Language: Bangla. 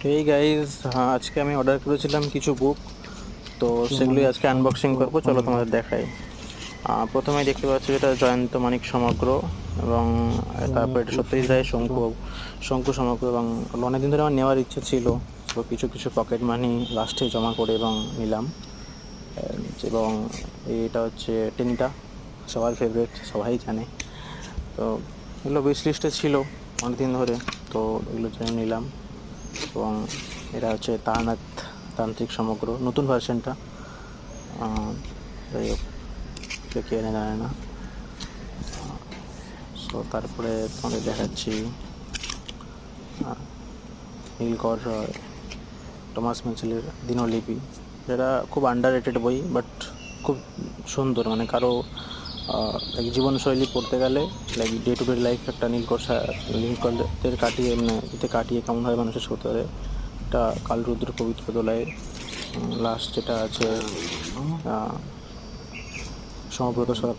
এই গাইজ, আজকে আমি অর্ডার করেছিলাম কিছু বুক, তো সেগুলোই আজকে আনবক্সিং করবো। চলো তোমাদের দেখাই। প্রথমেই দেখতে পাচ্ছি এটা জয়ন্ত মানিক সমগ্র, এবং তারপর এটা সত্যজিৎ রায় শঙ্কু শঙ্কু সমগ্র। এবং অনেকদিন ধরে আমার নেওয়ার ইচ্ছে ছিল, তো কিছু কিছু পকেট মানি লাস্টে জমা করে এবং নিলাম। এবং এটা হচ্ছে টেনিটা, সবার ফেভারিট, সবাই জানে। তো এগুলো উইশ লিস্টে ছিল অনেকদিন ধরে, তো এগুলোর জন্য নিলাম। এবং এটা হচ্ছে তারানাথ তান্ত্রিক সমগ্র, নতুন ভার্সনটা। যাই হোক, কে এনে জানে না। সো তারপরে তোমাদের দেখাচ্ছি নীলকর টমাস মিচেলের দিনলিপি, যেটা খুব আন্ডার রেটেড বই, বাট খুব সুন্দর। মানে কারো লাইক জীবনশৈলী পড়তে গেলে, like day to day life একটা নীলকরদের কাটিয়ে, মানে এতে কাটিয়ে কেমনভাবে মানুষের হতে পারে। এটা কালরুদ্র পবিত্র দোলায় লাস্ট যেটা আছে সমব্রত সরকার